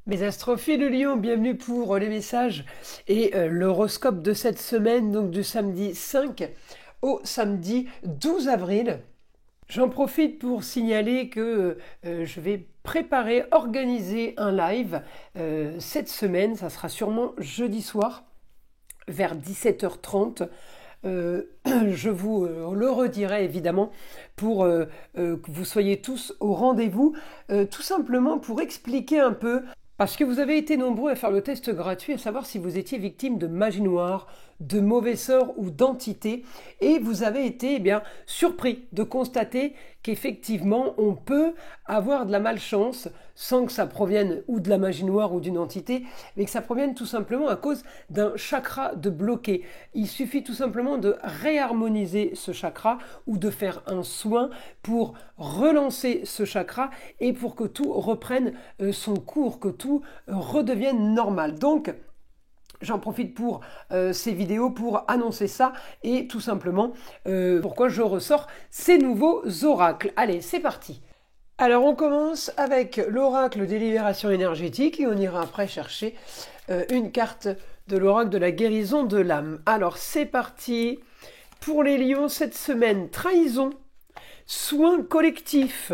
Mes astrophiles Lion, bienvenue pour les messages et l'horoscope de cette semaine, donc du samedi 5 au samedi 12 avril. J'en profite pour signaler que je vais organiser un live cette semaine, ça sera sûrement jeudi soir vers 17h30. Je vous le redirai évidemment pour que vous soyez tous au rendez-vous, tout simplement pour expliquer un peu. Parce que vous avez été nombreux à faire le test gratuit, à savoir si vous étiez victime de magie noire, de mauvais sorts ou d'entités, et vous avez été surpris de constater qu'effectivement on peut avoir de la malchance sans que ça provienne ou de la magie noire ou d'une entité, mais que ça provienne tout simplement à cause d'un chakra de bloqué. Il suffit tout simplement de réharmoniser ce chakra ou de faire un soin pour relancer ce chakra et pour que tout reprenne son cours, que tout redevienne normal. Donc, j'en profite pour ces vidéos pour annoncer ça et tout simplement pourquoi je ressors ces nouveaux oracles. Allez, c'est parti. Alors on commence avec l'oracle des libérations énergétiques et on ira après chercher une carte de l'oracle de la guérison de l'âme. Alors c'est parti pour les lions cette semaine. Trahison, soin collectif.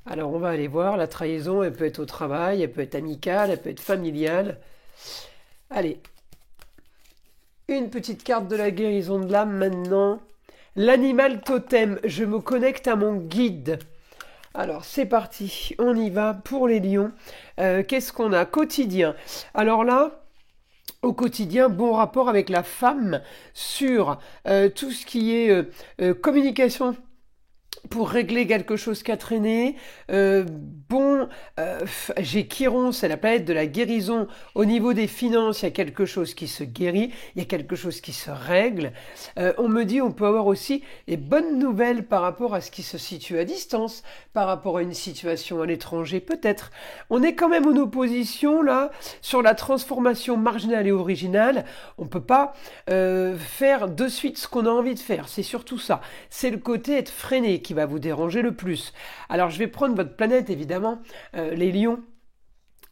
Alors on va aller voir, la trahison elle peut être au travail, elle peut être amicale, elle peut être familiale. Allez, une petite carte de la guérison de l'âme maintenant. L'animal totem, je me connecte à mon guide. Alors c'est parti, on y va pour les lions. Qu'est-ce qu'on a? Quotidien. Alors là, au quotidien, bon rapport avec la femme sur tout ce qui est communication pour régler quelque chose qui a traîné. J'ai Chiron, c'est la planète de la guérison. Au niveau des finances, il y a quelque chose qui se guérit, il y a quelque chose qui se règle. On me dit, on peut avoir aussi des bonnes nouvelles par rapport à ce qui se situe à distance, par rapport à une situation à l'étranger, peut-être. On est quand même en opposition, là, sur la transformation marginale et originale. On peut pas faire de suite ce qu'on a envie de faire. C'est surtout ça. C'est le côté être freiné qui va vous déranger le plus. Alors je vais prendre votre planète évidemment, les lions.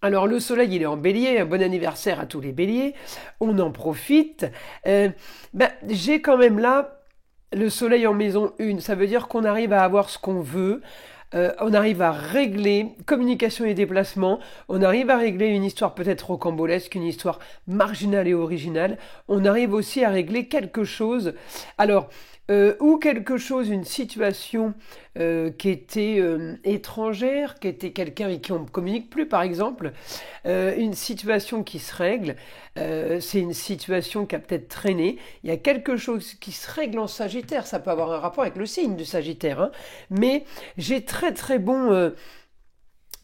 Alors le soleil il est en bélier, un bon anniversaire à tous les béliers, on en profite. J'ai quand même là le soleil en maison 1, ça veut dire qu'on arrive à avoir ce qu'on veut. On arrive à régler communication et déplacement, on arrive à régler une histoire peut-être rocambolesque, une histoire marginale et originale, on arrive aussi à régler quelque chose. Alors, ou quelque chose, une situation qui était étrangère, qui était quelqu'un avec qui on ne communique plus par exemple, une situation qui se règle, c'est une situation qui a peut-être traîné, il y a quelque chose qui se règle en Sagittaire, ça peut avoir un rapport avec le signe du Sagittaire, hein, mais j'ai très très bon...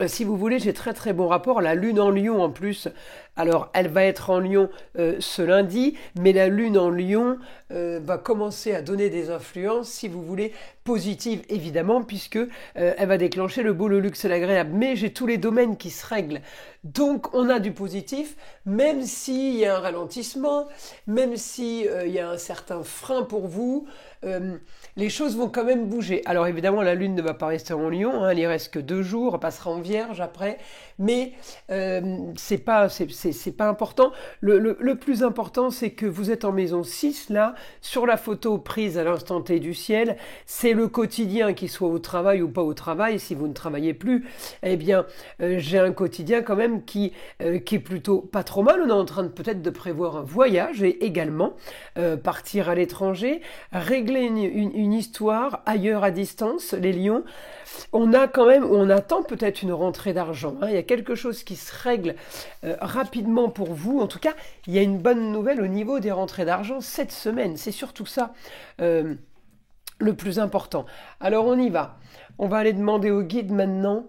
si vous voulez, j'ai très très bon rapport. La lune en lion en plus, alors elle va être en lion ce lundi, mais la lune en lion va commencer à donner des influences, si vous voulez, positives évidemment, puisque elle va déclencher le beau, le luxe et l'agréable. Mais j'ai tous les domaines qui se règlent. Donc on a du positif, même s'il y a un ralentissement, même s'il y a un certain frein pour vous, les choses vont quand même bouger. Alors évidemment, la lune ne va pas rester en lion, hein, elle y reste que 2 jours, elle passera en vierge après, mais c'est pas important. Le plus important, c'est que vous êtes en maison 6, là, sur la photo prise à l'instant T du ciel, c'est le quotidien, qu'il soit au travail ou pas au travail. Si vous ne travaillez plus, eh bien, j'ai un quotidien quand même qui est plutôt pas trop mal. On est en train de peut-être de prévoir un voyage et également partir à l'étranger, régler une histoire ailleurs à distance, les lions. On attend peut-être une rentrée d'argent, hein. Il y a quelque chose qui se règle rapidement pour vous. En tout cas, il y a une bonne nouvelle au niveau des rentrées d'argent cette semaine. C'est surtout ça le plus important. Alors on y va. On va aller demander au guide maintenant.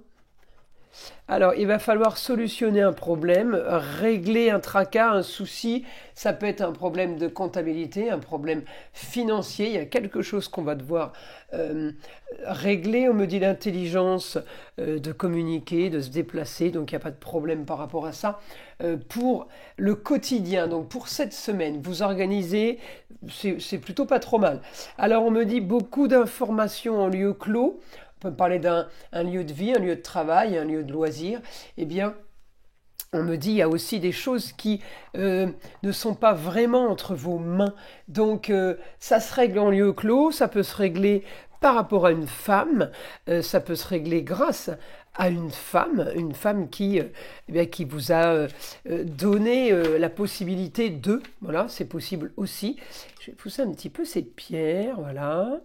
Alors, il va falloir solutionner un problème, régler un tracas, un souci. Ça peut être un problème de comptabilité, un problème financier. Il y a quelque chose qu'on va devoir régler. On me dit l'intelligence de communiquer, de se déplacer. Donc, il n'y a pas de problème par rapport à ça. Pour le quotidien, donc pour cette semaine, vous organisez, c'est plutôt pas trop mal. Alors, on me dit beaucoup d'informations en lieu clos. On peut parler d'un lieu de vie, un lieu de travail, un lieu de loisir. Eh bien, On me dit, il y a aussi des choses qui ne sont pas vraiment entre vos mains. Donc, ça se règle en lieu clos, ça peut se régler par rapport à une femme, ça peut se régler grâce à une femme qui, eh bien, qui vous a donné la possibilité de, voilà, c'est possible aussi. Je vais pousser un petit peu ces pierres, voilà.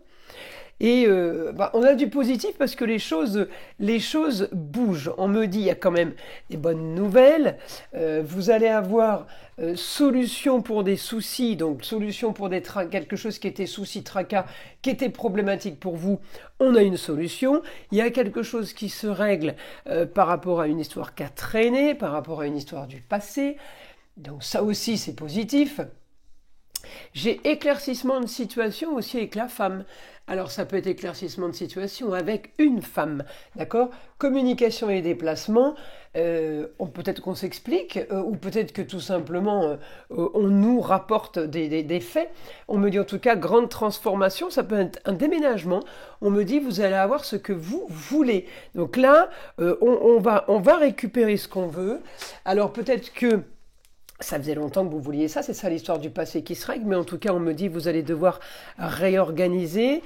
Et on a du positif parce que les choses bougent. On me dit, il y a quand même des bonnes nouvelles. Vous allez avoir solution pour des soucis, donc solution pour quelque chose qui était souci, tracas, qui était problématique pour vous. On a une solution. Il y a quelque chose qui se règle par rapport à une histoire qui a traîné, par rapport à une histoire du passé. Donc ça aussi, c'est positif. J'ai éclaircissement de situation aussi avec la femme. Alors ça peut être éclaircissement de situation avec une femme, d'accord? Communication et déplacement, peut-être qu'on s'explique, ou peut-être que tout simplement on nous rapporte des faits. On me dit en tout cas grande transformation, ça peut être un déménagement. On me dit vous allez avoir ce que vous voulez. Donc là, on va récupérer ce qu'on veut. Alors peut-être que ça faisait longtemps que vous vouliez ça, c'est ça l'histoire du passé qui se règle, mais en tout cas on me dit vous allez devoir réorganiser,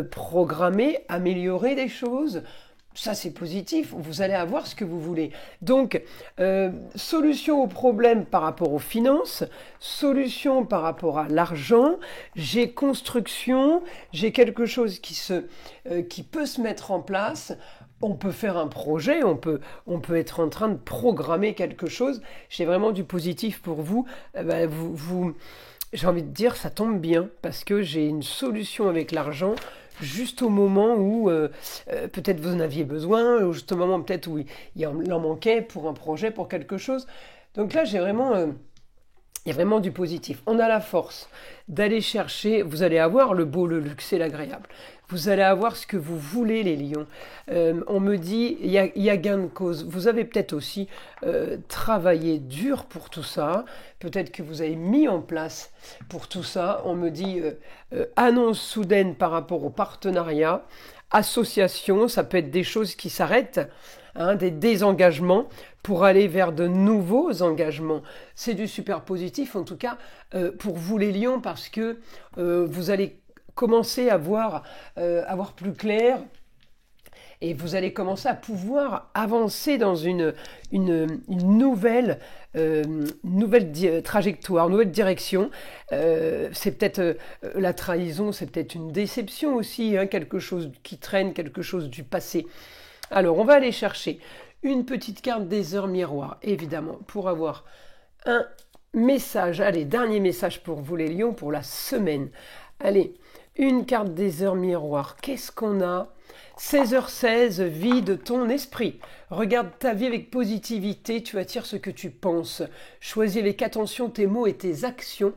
programmer, améliorer des choses. Ça c'est positif, vous allez avoir ce que vous voulez. Donc, solution au problème par rapport aux finances, solution par rapport à l'argent, j'ai construction, j'ai quelque chose qui peut se mettre en place. On peut faire un projet, on peut être en train de programmer quelque chose. J'ai vraiment du positif pour vous. J'ai envie de dire, ça tombe bien parce que j'ai une solution avec l'argent juste au moment où peut-être vous en aviez besoin, ou juste au moment peut-être où il en manquait pour un projet, pour quelque chose. Donc là, il y a vraiment du positif. On a la force d'aller chercher, vous allez avoir le beau, le luxe et l'agréable. Vous allez avoir ce que vous voulez, les lions. On me dit, il y a gain de cause. Vous avez peut-être aussi travaillé dur pour tout ça. Peut-être que vous avez mis en place pour tout ça. On me dit, annonce soudaine par rapport au partenariat. Association, ça peut être des choses qui s'arrêtent, des désengagements pour aller vers de nouveaux engagements. C'est du super positif, en tout cas, pour vous les lions, parce que vous allez commencer à voir plus clair et vous allez commencer à pouvoir avancer dans une nouvelle trajectoire, nouvelle direction. C'est peut-être la trahison, c'est peut-être une déception aussi, quelque chose qui traîne, quelque chose du passé. Alors, on va aller chercher une petite carte des heures miroirs, évidemment, pour avoir un message. Allez, dernier message pour vous les lions, pour la semaine. Allez, une carte des heures miroirs. Qu'est-ce qu'on a? 16h16, vide ton esprit. Regarde ta vie avec positivité, tu attires ce que tu penses. Choisis avec attention tes mots et tes actions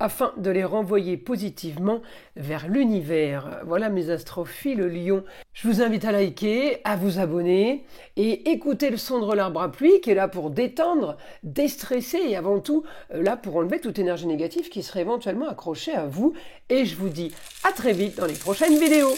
afin de les renvoyer positivement vers l'univers. Voilà mes astrophiles lions. Je vous invite à liker, à vous abonner et écouter le son de l'arbre à pluie qui est là pour détendre, déstresser et avant tout là pour enlever toute énergie négative qui serait éventuellement accrochée à vous. Et je vous dis à très vite dans les prochaines vidéos.